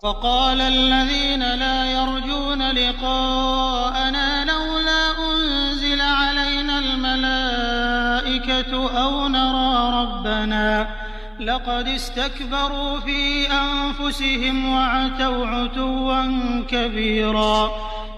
وقال الذين لا يرجون لقاءنا لولا أنزل علينا الملائكة أو نرى ربنا لقد استكبروا في أنفسهم وعتوا عتوا كبيرا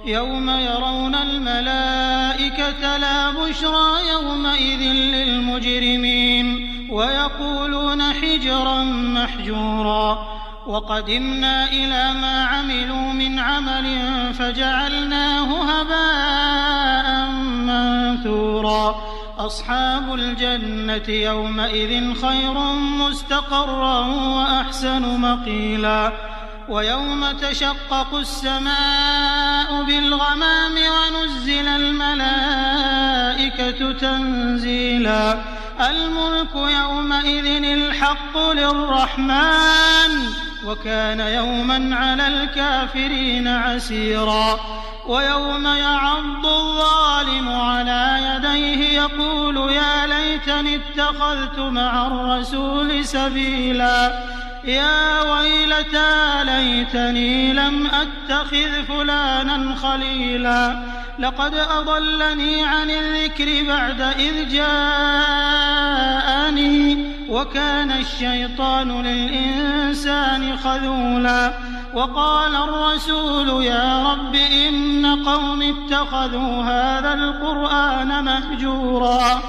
يوم يرون الملائكة لا بشرى يومئذ للمجرمين ويقولون حجرا محجورا وقدمنا إلى ما عملوا من عمل فجعلناه هباء منثورا أصحاب الجنة يومئذ خير مستقرا وأحسن مقيلا ويوم تشقق السماء بالغمام ونزل الملائكة تنزيلا الملك يومئذ الحق للرحمن وكان يوما على الكافرين عسيرا ويوم يعض الظالم على يديه يقول يا ليتني اتخذت مع الرسول سبيلا يا ويلتى ليتني لم أتخذ فلانا خليلا لقد أضلني عن الذكر بعد إذ جاءني وكان الشيطان للإنسان خذولا وقال الرسول يا رب إن قوم اتخذوا هذا القرآن مهجورا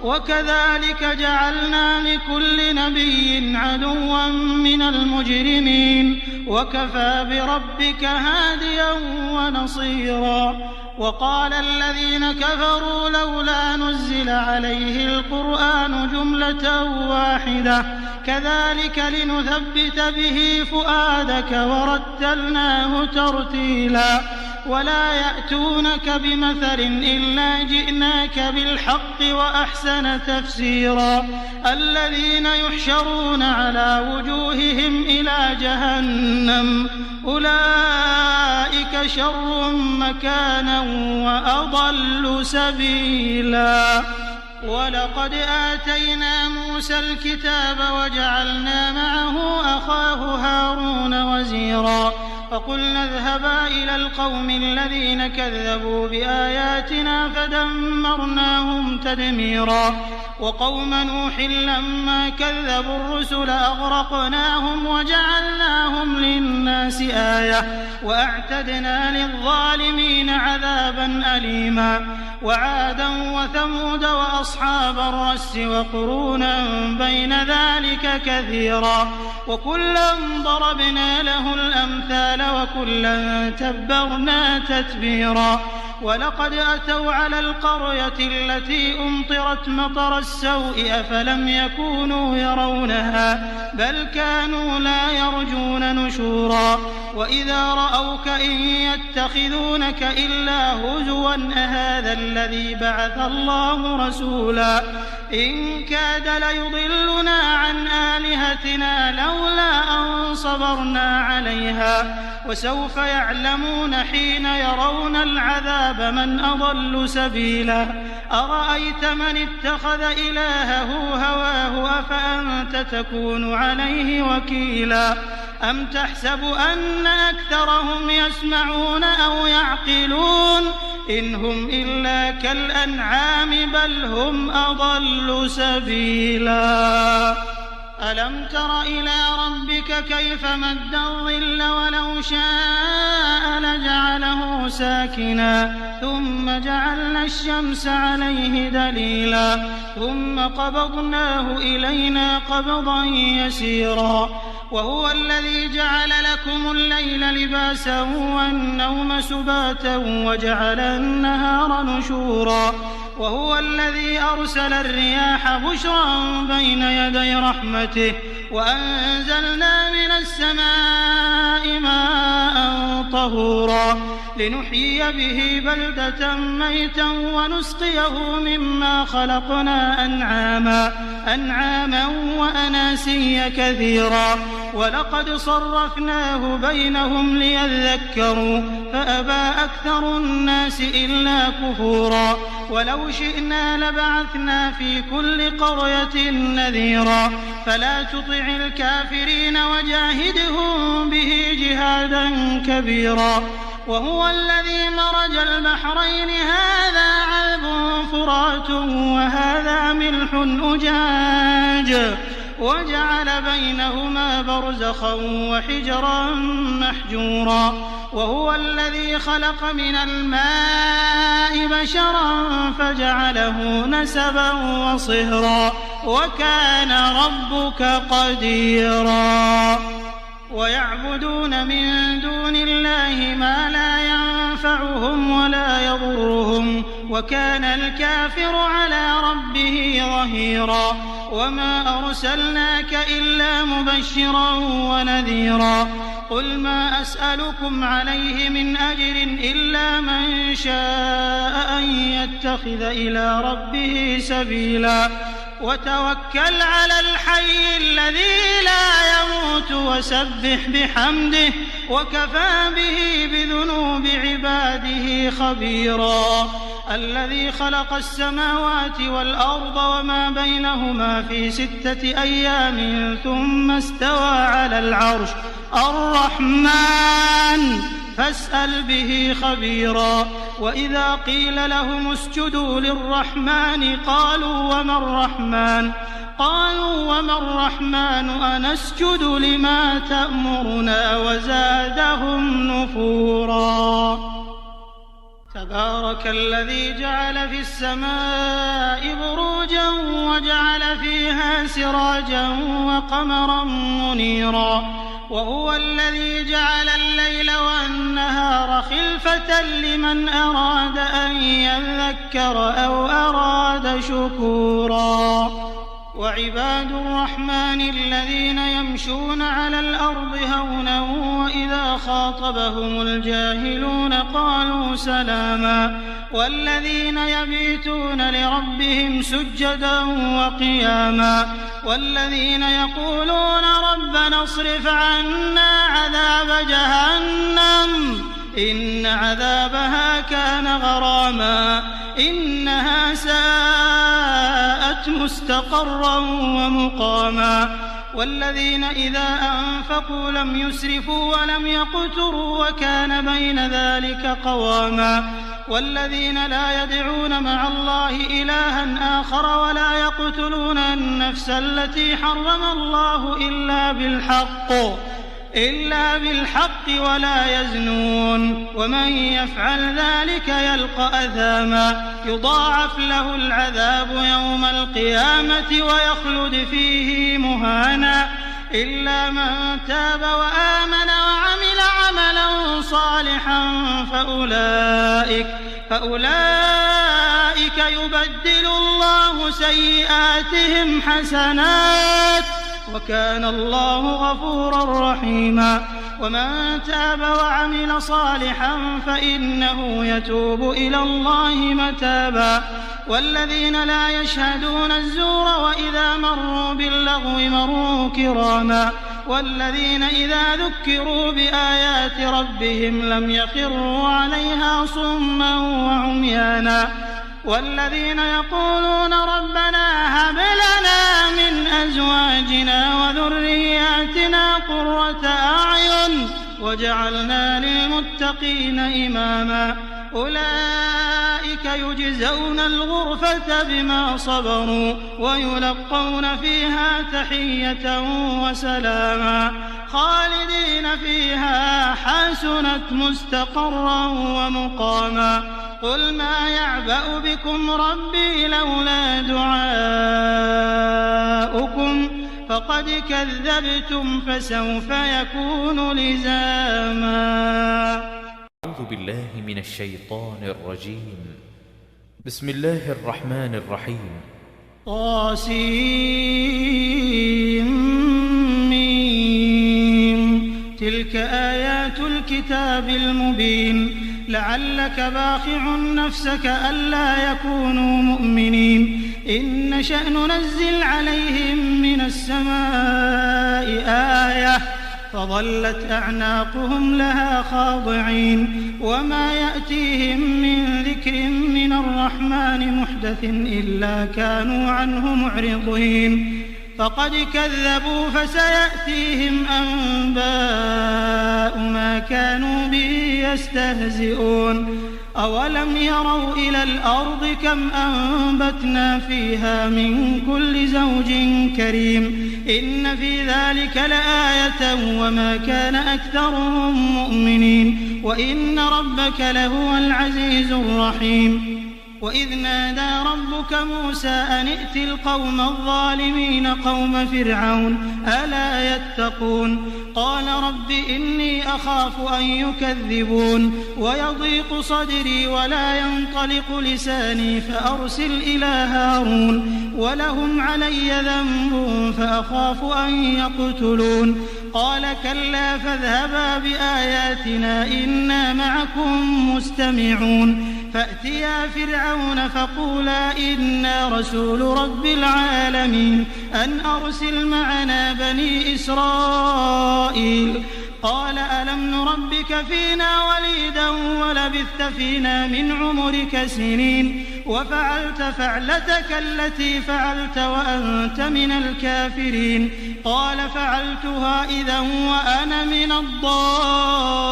وكذلك جعلنا لكل نبي عدوا من المجرمين وكفى بربك هاديا ونصيرا وقال الذين كفروا لولا نزل عليه القرآن جملة واحدة كذلك لنثبت به فؤادك ورتلناه ترتيلا ولا يأتونك بمثل إلا جئناك بالحق وأحسن تفسيرا الذين يحشرون على وجوههم إلى جهنم أولئك شر مكانا وأضل سبيلا ولقد آتينا موسى الكتاب وجعلنا معه أخاه هارون وزيرا فقلنا اذهبا إلى القوم الذين كذبوا بآياتنا فدمرناهم تدميرا وقوم نوح لما كذبوا الرسل أغرقناهم وجعلناهم للناس آية وأعتدنا للظالمين عذابا أليما وعادا وثمود وأصحاب الرس وقرونا بين ذلك كثيرا وكلا ضربنا له الأمثال وكلا تبرنا تتبيرا ولقد أتوا على القرية التي أمطرت مطر السوء أفلم يكونوا يرونها بل كانوا لا يرجون نشورا وإذا رأوك إن يتخذونك إلا هزوا أهذا الذي بعث الله رسولا إن كاد ليضلنا عن آلهتنا لولا أن صبرنا عليها وسوف يعلمون حين يرون العذاب من أضل سبيلا أرأيت من اتخذ إلهه هواه أفأنت تكون عليه وكيلا أم تحسب أن أكثرهم يسمعون أو يعقلون إن هم إلا كالأنعام بل هم أضل سبيلا ألم تر إلى ربك كيف مد الظل ولو شاء لجعله ساكنا ثم جعلنا الشمس عليه دليلا ثم قبضناه إلينا قبضا يسيرا وهو الذي جعل لكم الليل لباسا والنوم سباتا وجعل النهار نشورا وهو الذي أرسل الرياح بشرا بين يدي رحمته وأنزلنا من السماء ماء طهورا لنحيي به بلدة ميتا ونسقيه مما خلقنا أنعاما وأناسيا كثيرا ولقد صرفناه بينهم ليذكروا فأبى أكثر الناس إلا كفورا ولو شئنا لبعثنا في كل قرية نذيرا فلا تطع الكافرين وجاهدهم به جهادا عددا كبيرا. وهو الذي مرج البحرين هذا عذب فرات وهذا ملح أجاج وجعل بينهما برزخا وحجرا محجورا. وهو الذي خلق من الماء بشرا فجعله نسبا وصهرا وكان ربك قديرا. ويعبدون من دون الله ما لا ينفعهم ولا يضرهم وكان الكافر على ربه ظهيرا. وما أرسلناك إلا مبشرا ونذيرا. قل ما أسألكم عليه من أجر إلا من شاء أن يتخذ إلى ربه سبيلا. وتوكل على الحي الذي لا يموت وسبح بحمده وكفى به بذنوب عباده خبيرا. الذي خلق السماوات والأرض وما بينهما في 6 أيام ثم استوى على العرش الرحمن فاسأل به خبيرا. وإذا قيل لهم اسجدوا للرحمن قالوا وما الرحمن أنسجد لما تأمرنا وزادهم نفورا. تبارك الذي جعل في السماء بروجا وجعل فيها سراجا وقمرا منيرا. وهو الذي جعل الليل والنهار خلفة لمن أراد أن يذكر أو أراد شكورا. وعباد الرحمن الذين يمشون على الأرض هونا وإذا خاطبهم الجاهلون قالوا سلاما. والذين يبيتون لربهم سجدا وقياما. والذين يقولون ربنا اصرف عنا عذاب جهنم إن عذابها كان غراما إنها ساءت مستقرا ومقاما. والذين إذا أنفقوا لم يسرفوا ولم يقتروا وكان بين ذلك قواما. والذين لا يدعون مع الله إلها آخر ولا يقتلون النفس التي حرم الله إلا بالحق ولا يزنون. ومن يفعل ذلك يلقى أثاما يضاعف له العذاب يوم القيامة ويخلد فيه مهانا إلا من تاب وآمن وعمل عملا صالحا فأولئك يبدل الله سيئاتهم حسنات وكان الله غفورا رحيما. ومن تاب وعمل صالحا فإنه يتوب إلى الله متابا. والذين لا يشهدون الزور وإذا مروا باللغو مروا كراما. والذين إذا ذكروا بآيات ربهم لم يخروا عليها صما وعميانا. والذين يقولون ربنا هب لنا من أزواجنا وذرياتنا قرة أعين وجعلنا للمتقين إماما. أولئك يجزون الغرفة بما صبروا ويلقون فيها تحية وسلاما خالدين فيها حسنت مستقرا ومقاما. قل ما يعبأ بكم ربي لولا دعاؤكم فقد كذبتم فسوف يكون لزاما. أعوذ بالله من الشيطان الرجيم. بسم الله الرحمن الرحيم. طاسيم تلك آيات الكتاب المبين لعلك باخع نفسك ألا يكونوا مؤمنين إن نشأ ننزل عليهم من السماء آية فظلت أعناقهم لها خاضعين وما يأتيهم من ذكر من الرحمن محدث إلا كانوا عنه معرضين. فقد كذبوا فسيأتيهم أنباء ما كانوا به يستهزئون أولم يروا إلى الأرض كم أنبتنا فيها من كل زوج كريم إن في ذلك لآية وما كان أكثرهم مؤمنين وإن ربك لهو العزيز الرحيم وإذ نادى ربك موسى أن ائت القوم الظالمين قوم فرعون ألا يتقون قال رب إني أخاف أن يكذبون ويضيق صدري ولا ينطلق لساني فأرسل إلى هارون ولهم علي ذنب فأخاف أن يقتلون قال كلا فاذهبا بآياتنا إنا معكم مستمعون فأتيا فرعون فقولا إنا رسول رب العالمين أن أرسل معنا بني إسرائيل قال ألم نربك فينا وليدا ولبثت فينا من عمرك سنين وفعلت فعلتك التي فعلت وأنت من الكافرين قال فعلتها إذا وأنا من الضالين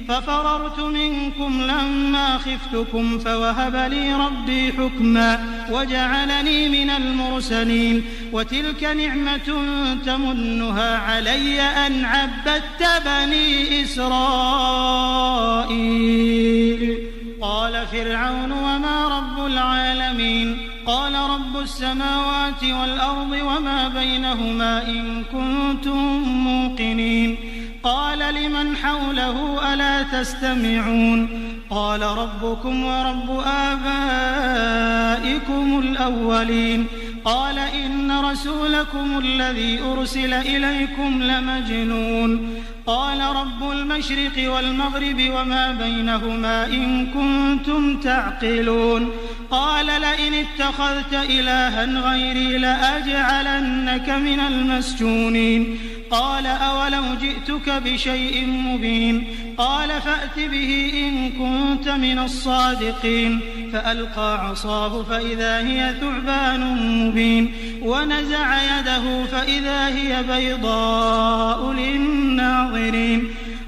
ففررت منكم لما خفتكم فوهب لي ربي حكما وجعلني من المرسلين وتلك نعمة تمنها علي أن عبدت بني إسرائيل قال فرعون وما رب العالمين قال رب السماوات والأرض وما بينهما إن كنتم موقنين قال لمن حوله ألا تستمعون قال ربكم ورب آبائكم الأولين قال إن رسولكم الذي أرسل إليكم لمجنون قال رب المشرق والمغرب وما بينهما إن كنتم تعقلون قال لئن اتخذت إلها غيري لأجعلنك من المسجونين قال أولو جئتك بشيء مبين قال فأت به إن كنت من الصادقين فألقى عصاه فإذا هي ثعبان مبين ونزع يده فإذا هي بيضاء للناظرين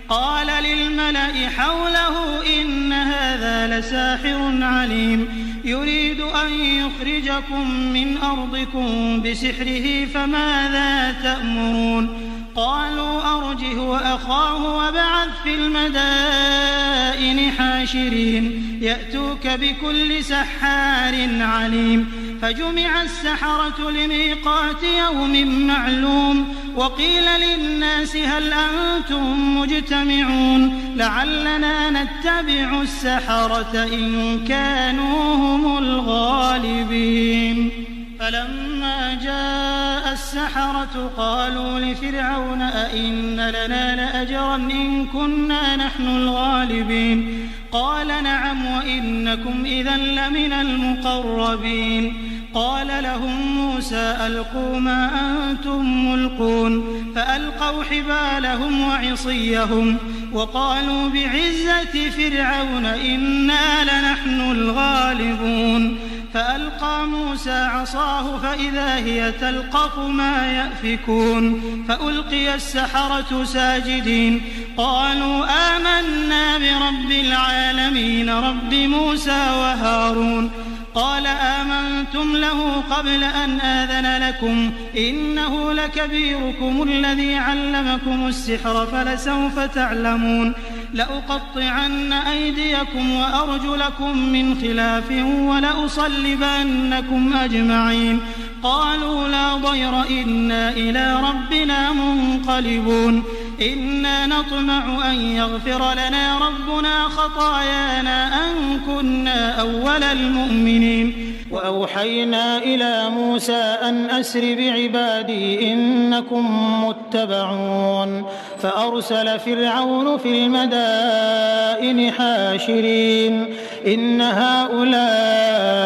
قال للملأ حوله إن هذا لساحر عليم يريد أن يخرجكم من أرضكم بسحره فماذا تأمرون قالوا أرجه وأخاه وابعث في المدائن حاشرين يأتوك بكل سحار عليم فجمع السحرة لميقات يوم معلوم وقيل للناس هل أنتم مجتمعون لعلنا نتبع السحرة إن كانوا هم الغالبين فلما جاء السحرة قالوا لفرعون أئن لنا لأجرا إن كنا نحن الغالبين قال نعم وإنكم إذا لمن المقربين قال لهم موسى ألقوا ما أنتم ملقون فألقوا حبالهم وعصيهم وقالوا بعزة فرعون إنا لنحن الغالبون فألقى موسى عصاه فإذا هي تلقف ما يأفكون فألقي السحرة ساجدين قالوا آمنا برب العالمين رب موسى وهارون قال آمنتم له قبل أن آذن لكم إنه لكبيركم الذي علمكم السحر فلسوف تعلمون لأقطعن أيديكم وأرجلكم من خلاف ولأصلبنكم أجمعين قالوا لا ضير إنا إلى ربنا منقلبون إنا نطمع أن يغفر لنا ربنا خطايانا أن كنا أول المؤمنين وأوحينا إلى موسى أن أسر بعبادي إنكم متبعون فأرسل فرعون في المدائن حاشرين إن هؤلاء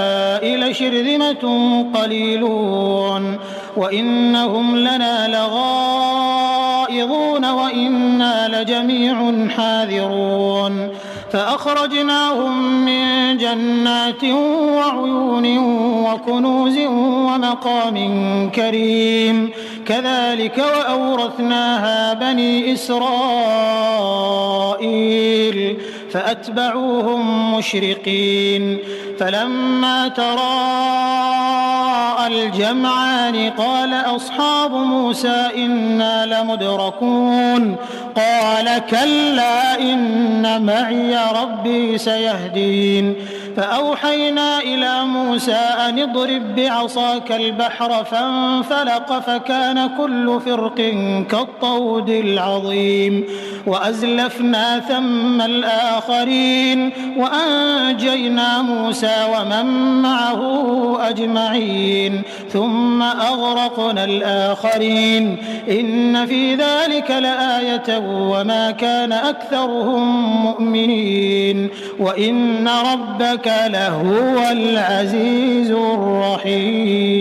لشرذمة قليلون وإنهم لنا لغائظون وإنا لجميع حاذرون فأخرجناهم من جنات وعيون وكنوز ومقام كريم كذلك وأورثناها بني إسرائيل فأتبعوهم مشرقين فلما تراءى الجمعان قال أصحاب موسى إنا لمدركون قال كلا إن معي ربي سيهدين فأوحينا إلى موسى أن اضرب بعصاك البحر فانفلق فكان كل فرق كالطود العظيم وأزلفنا ثم الآخرين وأنجينا موسى ومن معه أجمعين ثم أغرقنا الآخرين إن في ذلك لآية وما كان أكثرهم مؤمنين وإن ربك لهو العزيز الرحيم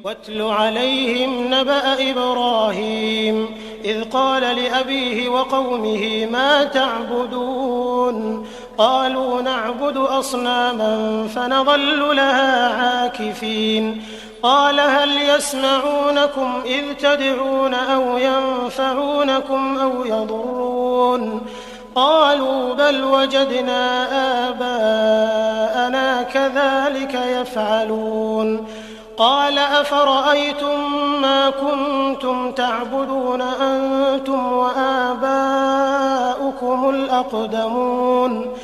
واتل عليهم نبأ إبراهيم إذ قال لأبيه وقومه ما تعبدون قالوا نعبد أصناما فنظل لها عاكفين قال هل يسمعونكم إذ تدعون أو ينفعونكم أو يضرون قالوا بل وجدنا آباءنا كذلك يفعلون قال أفرأيتم ما كنتم تعبدون أنتم وآباؤكم الأقدمون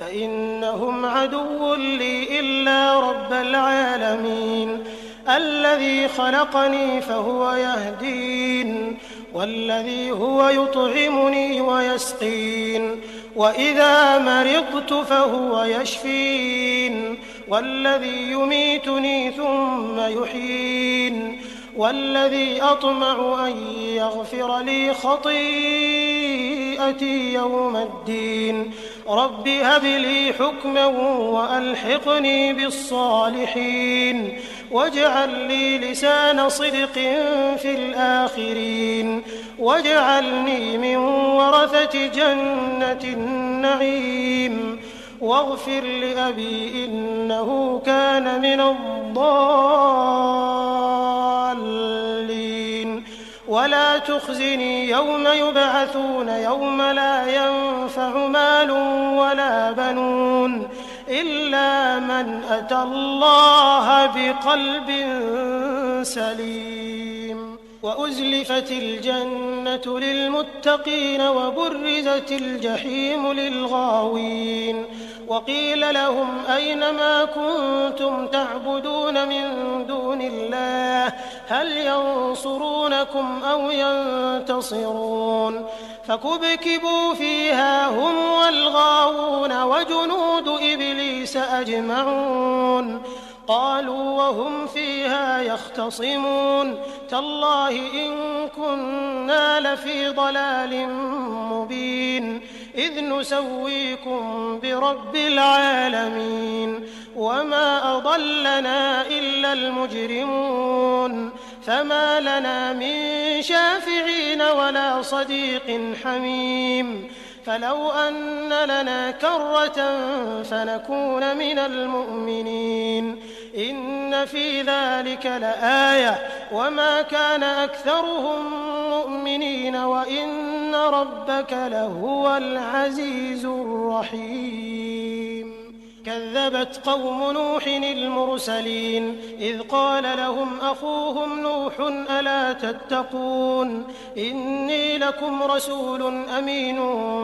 فإنهم عدو لي إلا رب العالمين الذي خلقني فهو يهدين والذي هو يطعمني ويسقين وإذا مرضت فهو يشفين والذي يميتني ثم يحيين والذي أطمع أن يغفر لي خطيئتي يوم الدين رب هب لي حكما وألحقني بالصالحين واجعل لي لسان صدق في الآخرين واجعلني من ورثة جنة النعيم واغفر لأبي إنه كان من الضالين ولا تخزني يوم يبعثون يوم لا ينفع مال ولا بنون إلا من أتى الله بقلب سليم وأزلفت الجنة للمتقين وبرزت الجحيم للغاوين وقيل لهم أين ما كنتم تعبدون من دون الله هل ينصرونكم أو ينتصرون فكبكبوا فيها هم والغاوون وجنود إبليس أجمعون قالوا وهم فيها يختصمون تالله إن كنا لفي ضلال مبين إذ نسويكم برب العالمين وما أضلنا إلا المجرمون فما لنا من شافعين ولا صديق حميم فلو أن لنا كرة فنكون من المؤمنين إن في ذلك لآية وما كان أكثرهم مؤمنين وإن ربك لهو العزيز الرحيم كذبت قوم نوح المرسلين إذ قال لهم أخوهم نوح ألا تتقون إني لكم رسول أمين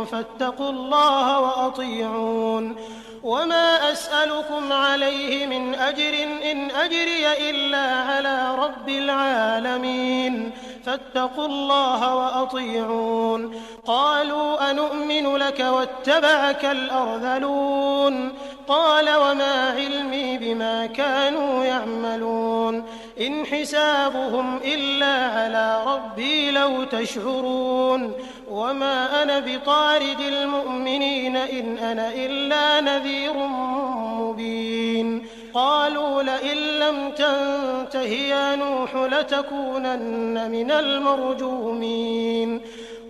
فاتقوا الله وأطيعون وما أسألكم عليه من أجر إن أجري إلا على رب العالمين فاتقوا الله وأطيعون قالوا أنؤمن لك واتبعك الأرذلون قال وما علمي بما كانوا يعملون إن حسابهم إلا على ربي لو تشعرون وما أنا بطارد المؤمنين إن أنا إلا نذير مبين قالوا لئن لم تنته يا نوح لتكونن من المرجومين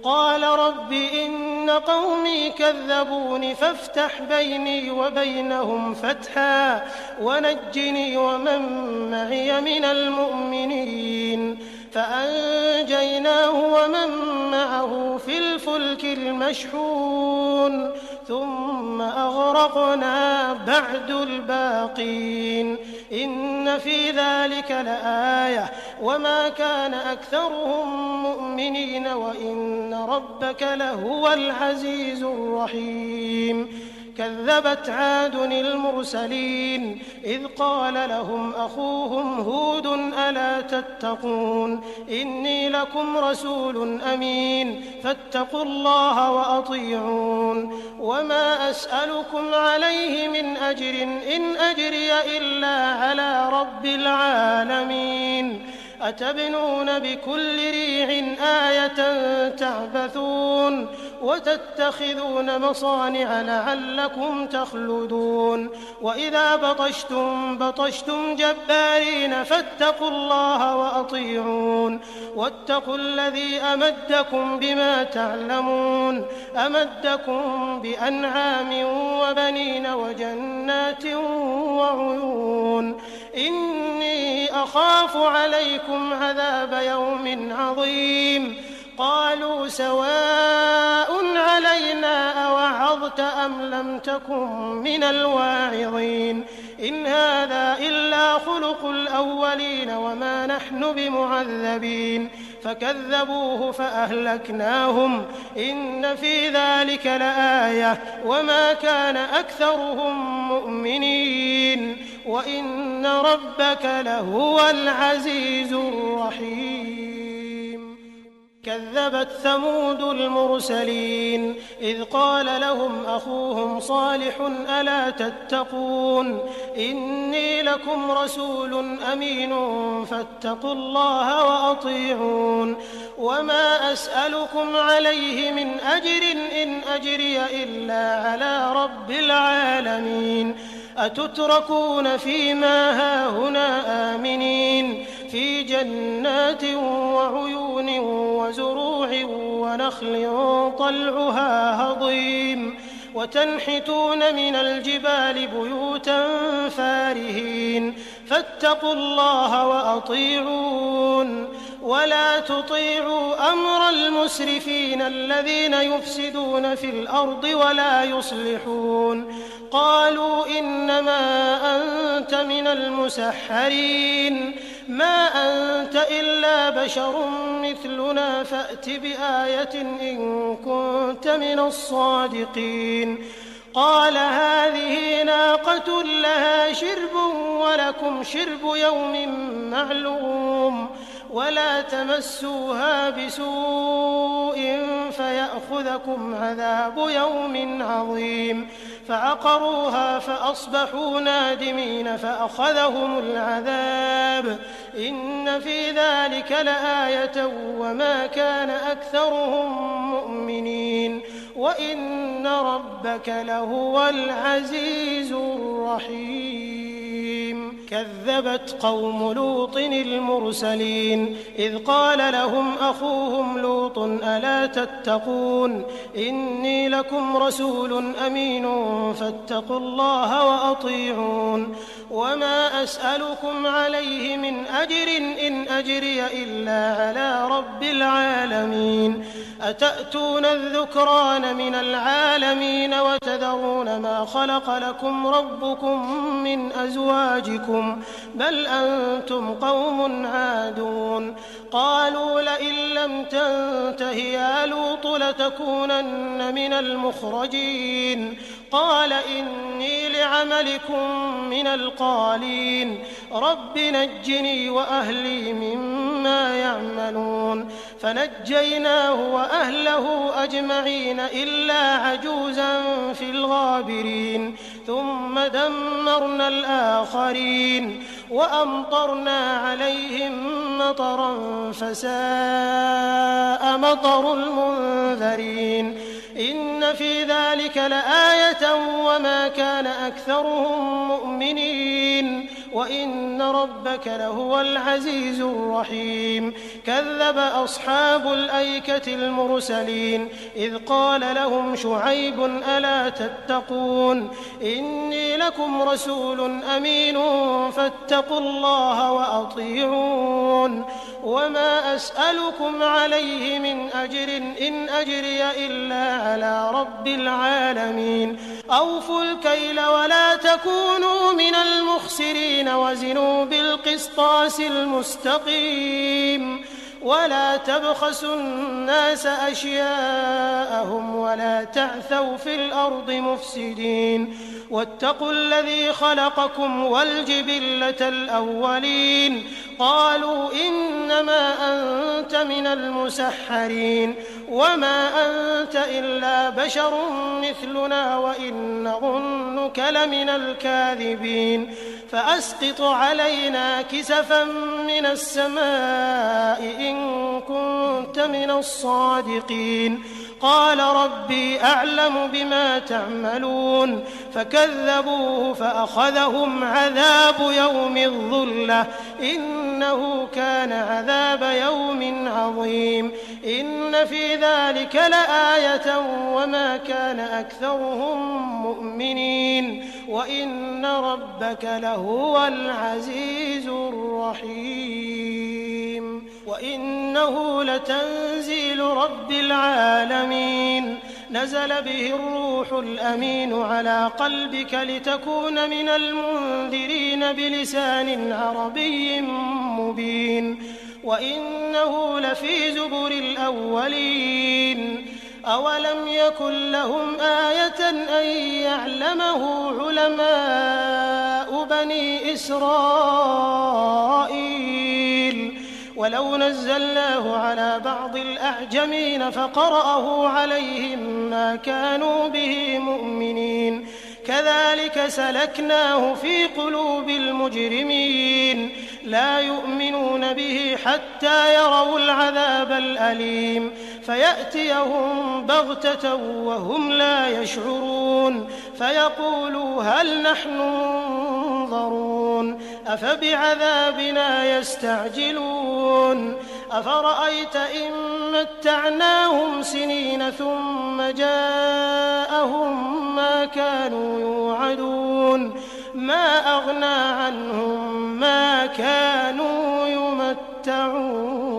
قال رب إن إن قومي كذبون فافتح بيني وبينهم فتحا ونجني ومن معي من المؤمنين فأنجيناه ومن معه في الفلك المشحون ثم أغرقنا بعد الباقين إن في ذلك لآية وما كان أكثرهم مؤمنين وإن ربك لهو العزيز الرحيم كذبت عاد المرسلين إذ قال لهم أخوهم هود ألا تتقون إني لكم رسول أمين فاتقوا الله وأطيعون وما أسألكم عليه من أجر إن أجري إلا على رب العالمين أتبنون بكل ريع آية تعبثون وتتخذون مصانع لعلكم تخلدون وإذا بطشتم جبارين فاتقوا الله وأطيعون واتقوا الذي أمدكم بما تعلمون أمدكم بأنعام وبنين وجنات وعيون إني أخاف عليكم عذاب يوم عظيم قالوا سواء علينا أوعظت أم لم تكن من الواعظين إن هذا إلا خلق الأولين وما نحن بمعذبين فكذبوه فأهلكناهم إن في ذلك لآية وما كان أكثرهم مؤمنين وإن ربك لهو العزيز الرحيم كذبت ثمود المرسلين إذ قال لهم أخوهم صالح ألا تتقون إني لكم رسول أمين فاتقوا الله وأطيعون وما أسألكم عليه من أجر إن أجري إلا على رب العالمين أتتركون فيما هاهنا آمنين في جنات وعيون وزروع ونخل طلعها هضيم وتنحتون من الجبال بيوتا فارهين فاتقوا الله وأطيعون ولا تطيعوا أمر المسرفين الذين يفسدون في الأرض ولا يصلحون قالوا إنما أنت من المسحرين ما أنت إلا بشر مثلنا فأت بآية إن كنت من الصادقين قال هذه ناقة لها شرب ولكم شرب يوم معلوم ولا تمسوها بسوء فيأخذكم عذاب يوم عظيم فعقروها فأصبحوا نادمين فأخذهم العذاب إن في ذلك لآية وما كان أكثرهم مؤمنين وإن ربك لهو العزيز الرحيم كذبت قوم لوط المرسلين إذ قال لهم أخوهم لوط ألا تتقون إني لكم رسول أمين فاتقوا الله وأطيعون وما أسألكم عليه من أجر إن أجري إلا على رب العالمين أتأتون الذكران من العالمين وتذرون ما خلق لكم ربكم من أزواجكم بل أنتم قوم عادون قالوا لئن لم تنته يا لوط لتكونن من المخرجين قال إني لعملكم من القالين رب نجني وأهلي مما يعملون فنجيناه وأهله أجمعين إلا عجوزا في الغابرين ثم دمرنا الآخرين وأمطرنا عليهم مطرا فساء مطر المنذرين إن في ذلك لآية وما كان أكثرهم مؤمنين وإن ربك لهو العزيز الرحيم كذب أصحاب الأيكة المرسلين إذ قال لهم شعيب ألا تتقون إني لكم رسول أمين فاتقوا الله وأطيعون وما أسألكم عليه من أجر إن أجري إلا على رب العالمين أوفوا الكيل ولا تكونوا من المخسرين وزنوا بالقسطاس المستقيم ولا تبخسوا الناس أشياءهم ولا تعثوا في الأرض مفسدين واتقوا الذي خلقكم والجبلة الأولين قالوا إنما أنت من المسحرين وما أنت إلا بشر مثلنا وإن نظنك لمن الكاذبين فأسقط علينا كسفا من السماء إن كنت من الصادقين قال ربي أعلم بما تعملون فكذبوه فأخذهم عذاب يوم الظلة إنه كان عذاب يوم عظيم إن في ذلك لآية وما كان أكثرهم مؤمنين وإن ربك لهو العزيز الرحيم وإنه لتنزيل رب العالمين نزل به الروح الأمين على قلبك لتكون من المنذرين بلسان عربي مبين وإنه لفي زبر الأولين أولم يكن لهم آية أن يعلمه علماء بني إسرائيل ولو نزلناه على بعض الأعجمين فقرأه عليهم ما كانوا به مؤمنين كذلك سلكناه في قلوب المجرمين لا يؤمنون به حتى يروا العذاب الأليم فيأتيهم بغتة وهم لا يشعرون فيقولوا هل نحن منظرون أفبعذابنا يستعجلون أفرأيت إن متعناهم سنين ثم جاءهم ما كانوا يوعدون ما أغنى عنهم ما كانوا يمتعون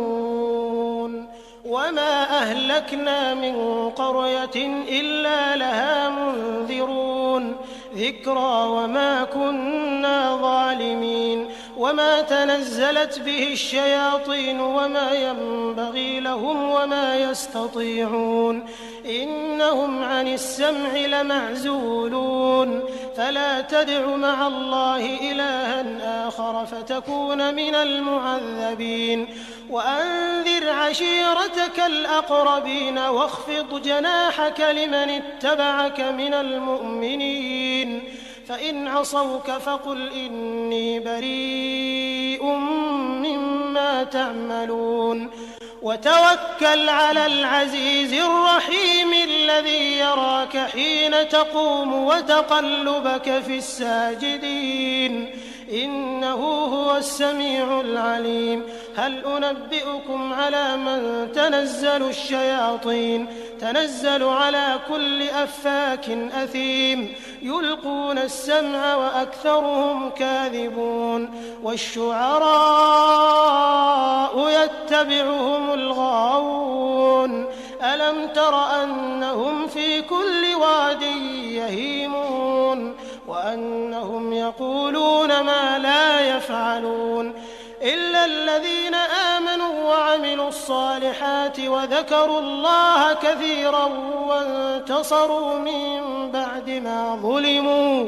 وما أهلكنا من قرية إلا لها منذرون ذكرى وما كنا ظالمين وما تنزلت به الشياطين وما ينبغي لهم وما يستطيعون إنهم عن السمع لمعزولون فلا تدع مع الله إلها آخر فتكون من المعذبين وأنذر عشيرتك الأقربين واخفض جناحك لمن اتبعك من المؤمنين فإن عصوك فقل إني بريء مما تعملون وتوكل على العزيز الرحيم الذي يراك حين تقوم وتقلبك في الساجدين إنه هو السميع العليم هل أنبئكم على من تنزل الشياطين تنزل على كل أفاك أثيم يلقون السمع وأكثرهم كاذبون والشعراء يتبعهم الغاوون ألم تر أنهم في كل واد يهيمون وأنهم يقولون ما لا يفعلون إلا الذين آمنوا وعملوا الصالحات وذكروا الله كثيرا وانتصروا من بعد ما ظلموا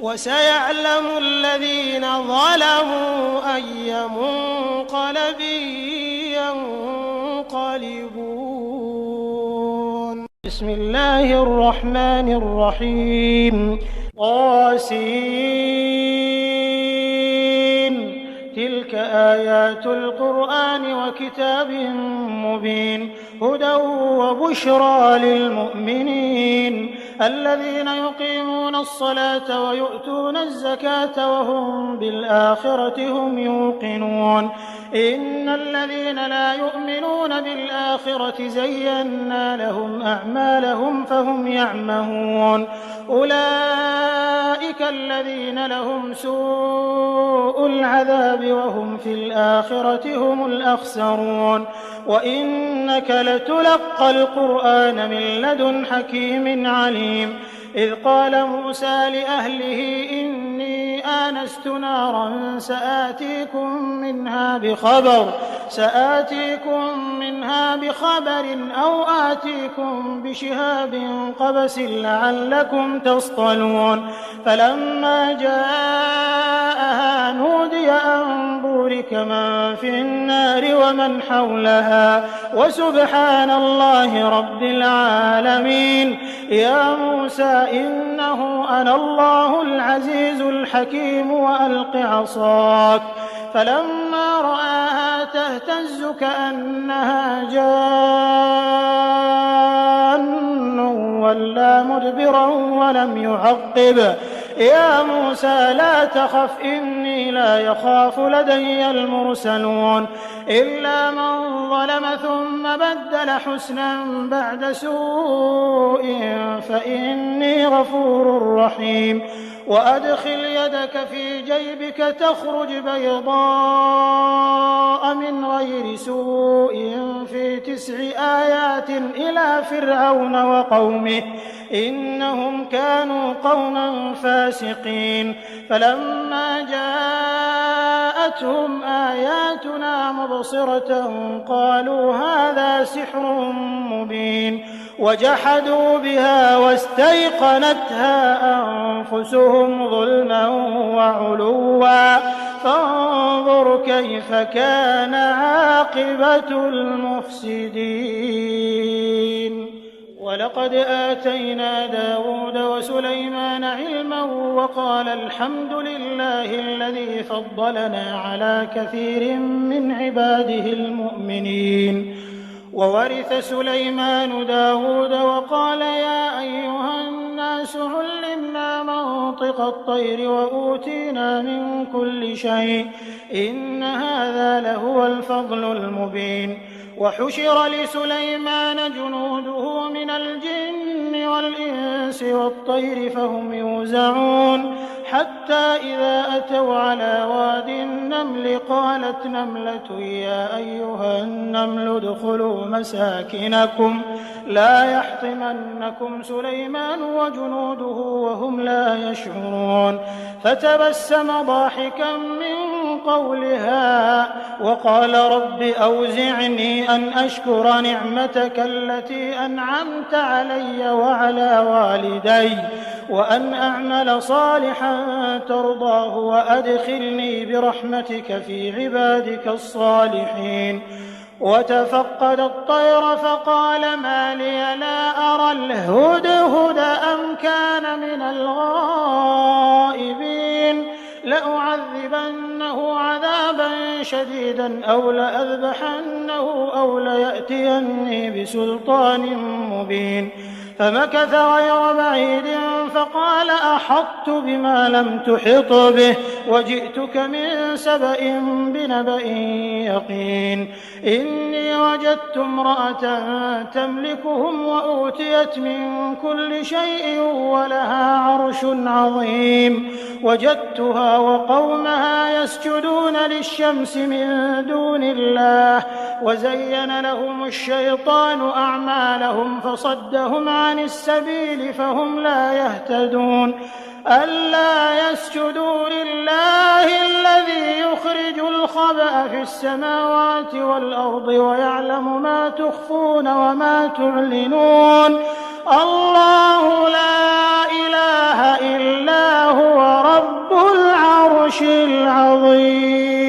وسيعلم الذين ظلموا أي منقلب ينقلبون بسم الله الرحمن الرحيم طاسين تلك آيات القرآن وكتاب مبين هدى وبشرى للمؤمنين الذين يقيمون الصلاة ويؤتون الزكاة وهم بالآخرة هم يوقنون إن الذين لا يؤمنون بالآخرة زينا لهم أعمالهم فهم يعمهون أولئك الذين لهم سوء العذاب وهم في الآخرة هم الأخسرون وإنك لتلقى القرآن من لدن حكيم عليم إذ قال موسى لأهله إني آنست نارا سآتيكم منها بخبر أو آتيكم بشهاب قبس لعلكم تصطلون فلما جاءها نودي أن بورك من في النار ومن حولها وسبحان الله رب العالمين يا موسى إنه أنا الله العزيز الحكيم وألق عصاك فلما رآها تهتز كأنها جان ولا مدبرا ولم يعقب يا موسى لا تخف إني لا يخاف لدي المرسلون إلا من ظلم ثم بدل حسنا بعد سوء فإني غفور رحيم وأدخل يدك في جيبك تخرج بيضاء من غير سوء في 9 آيات إلى فرعون وقومه إنهم كانوا قوما فاسقين فلما جاءتهم آياتنا مبصرة قالوا هذا سحر مبين وجحدوا بها واستيقنتها أنفسهم ظلما وعلوا فانظر كيف كان عاقبة المفسدين ولقد آتينا داود وسليمان علما وقال الحمد لله الذي فضلنا على كثير من عباده المؤمنين وورث سليمان داود وقال يا أيها الناس علمنا منطق الطير وأوتينا من كل شيء إن هذا لهو الفضل المبين وحشر لسليمان جنوده من الجن والإنس والطير فهم يوزعون حتى إذا أتوا على واد النمل قالت نملة يا أيها النمل ادخلوا مساكنكم لا يحطمنكم سليمان وجنوده وهم لا يشعرون فتبسم ضاحكا من قولها وقال رب أوزعني أن أشكر نعمتك التي أنعمت علي وعلى والدي وأن أعمل صالحا ترضاه وأدخلني برحمتك في عبادك الصالحين وتفقد الطير فقال ما لي لا أرى الهدهد أم كان من الغائبين لأعذبنه عذابا شديدا أو لأذبحنه أو ليأتيني بسلطان مبين فمكث غير بعيد فقال أحطت بما لم تحط به وجئتك من سبأ بنبأ يقين إني وجدت امرأة تملكهم وأوتيت من كل شيء ولها عرش عظيم وجدتها وقومها يسجدون للشمس من دون الله وزين لهم الشيطان أعمالهم فصدهم عن السبيل فهم لا يهتدون ألا يسجدوا لله الذي يخرج الخبأ في السماوات والأرض ويعلم ما تخفون وما تعلنون الله لا إله إلا هو رب العرش العظيم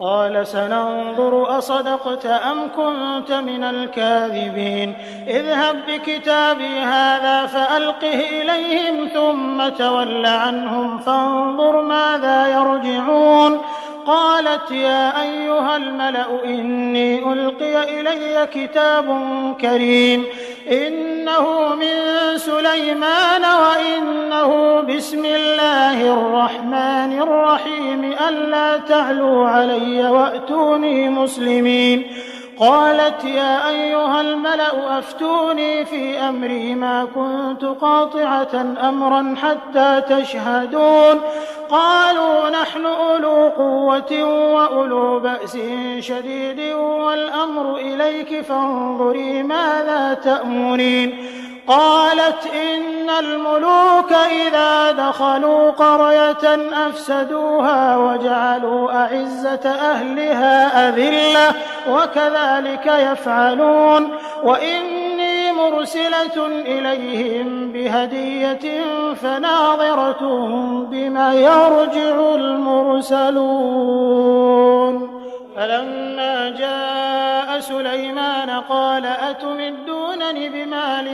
قال سننظر أصدقت أم كنت من الكاذبين اذهب بكتابي هذا فألقه إليهم ثم تول عنهم فانظر ماذا يرجعون قالت يا أيها الملأ إني ألقي إلي كتاب كريم إنه من سليمان وإنه بسم الله الرحمن الرحيم ألا تعلوا علي وأتوني مسلمين. قالت يا أيها الملأ أفتوني في أمري ما كنت قاطعة أمرا حتى تشهدون. قالوا نحن أولو قوة وأولو بأس شديد والأمر إليك فانظري ماذا تأمرين. قالت إن الملوك إذا دخلوا قرية أفسدوها وجعلوا أعزة أهلها أذلة وكذلك يفعلون. وإني مرسلة إليهم بهدية فناظرة بما يرجع المرسلون. فلما جاء سليمان قال أتمدونني بمال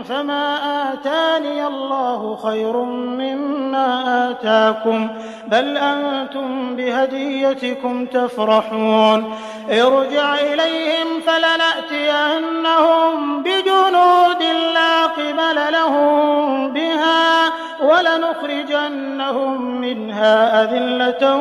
فما آتاني الله خير مما آتاكم بل أنتم بهديتكم تفرحون. ارجع إليهم فلنأتينهم بجنود لا قبل لهم بها ولنخرجنهم منها أذلة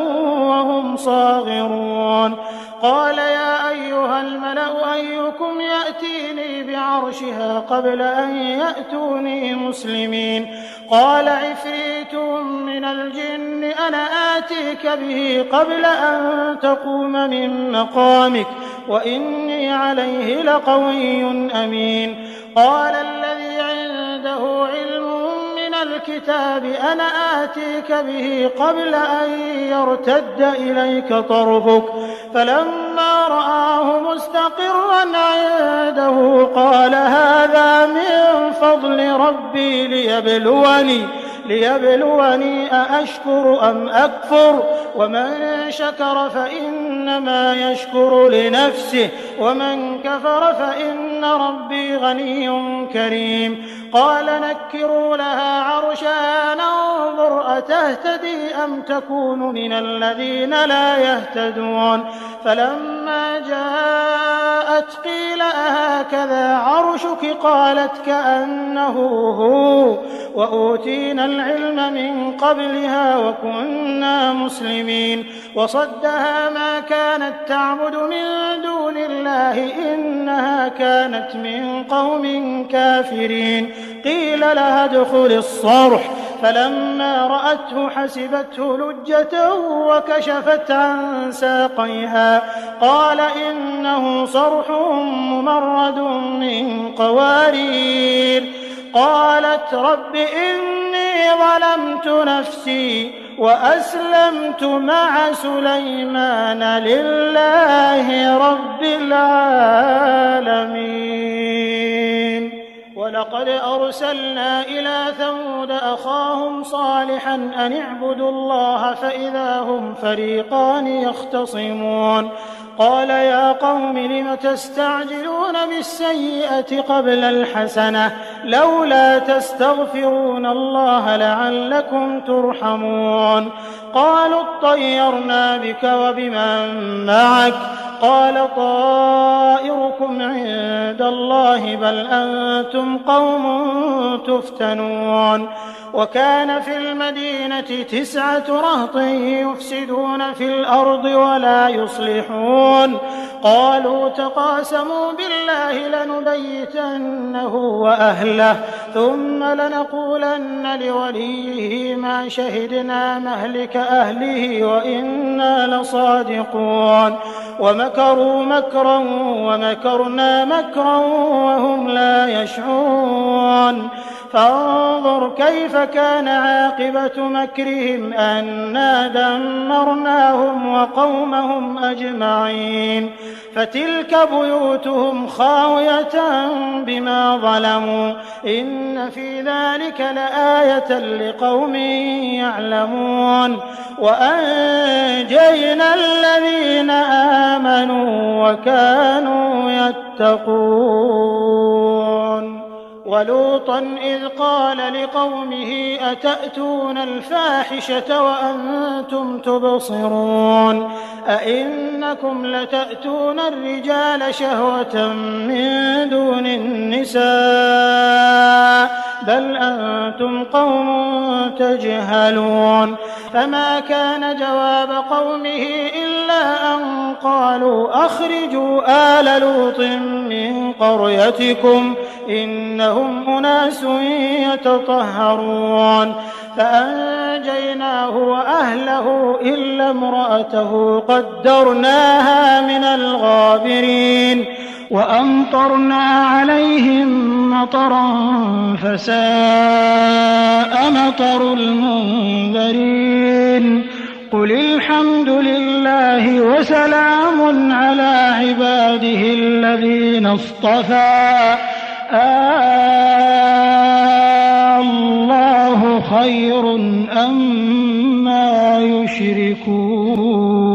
وهم صاغرون. قال يا أيها الملأ أيكم يأتيني بعرشها قبل أن يأتوني مسلمين. قال عفريت من الجن أنا آتيك به قبل أن تقوم من مقامك وإني عليه لقوي أمين. قال الذي عنده علم من الكتاب أنا آتيك به قبل أن يرتد إليك طرفك فلما رآه مستقرا عنده قال هذا من فضل ربي ليبلوني أأشكر أم أكفر ومن شكر فإنما يشكر لنفسه ومن كفر فإن ربي غني كريم. قال نكروا لها عرشها ننظر أتهتدي أم تكون من الذين لا يهتدون. فلما جاءت قيل أهكذا عرشك قالت كأنه هو وأوتينا العلم من قبلها وكنا مسلمين. وصدها ما كانت تعبد من دون الله إنها كانت من قوم كافرين. قيل لها ادخل الصرح فلما رأته حسبته لجة وكشفت عن ساقيها قال إنه صرح ممرد من قوارير. قالت رب إني ظلمت نفسي وأسلمت مع سليمان لله رب العالمين. ولقد أرسلنا إلى ثمود أخاهم صالحا أن اعبدوا الله فإذا هم فريقان يختصمون. قال يا قوم لم تستعجلون بالسيئة قبل الحسنة لولا تستغفرون الله لعلكم ترحمون. قالوا اطيرنا بك وبمن معك قال طائركم عند الله بل أنتم قوم تفتنون. وكان في المدينة 9 رهط يفسدون في الأرض ولا يصلحون. قالوا تقاسموا بالله لنبيتنه وأهله ثم لنقولن لوليه ما شهدنا مهلك أهله وإنا لصادقون. ومكروا مكرا ومكرنا مكرا وهم لا يشعرون. فانظر كيف كان عاقبة مكرهم أنا دمرناهم وقومهم أجمعين. فتلك بيوتهم خاوية بما ظلموا إن في ذلك لآية لقوم يعلمون. وأنجينا الذين آمنوا وكانوا يتقون. ولوطا إذ قال لقومه أتأتون الفاحشة وأنتم تبصرون أئنكم لتأتون الرجال شهوة من دون النساء بل أنتم قوم تجهلون فما كان جواب قومه إلا أن قالوا أخرجوا آل لوط من قريتكم إنهم أناس يتطهرون فأنجيناه وأهله إلا امرأته قدرناها من الغابرين وأمطرنا عليهم مطرا فساء مطر المنذرين قل الحمد لله وسلام على عباده الذين اصطفى الله خير أما يشركون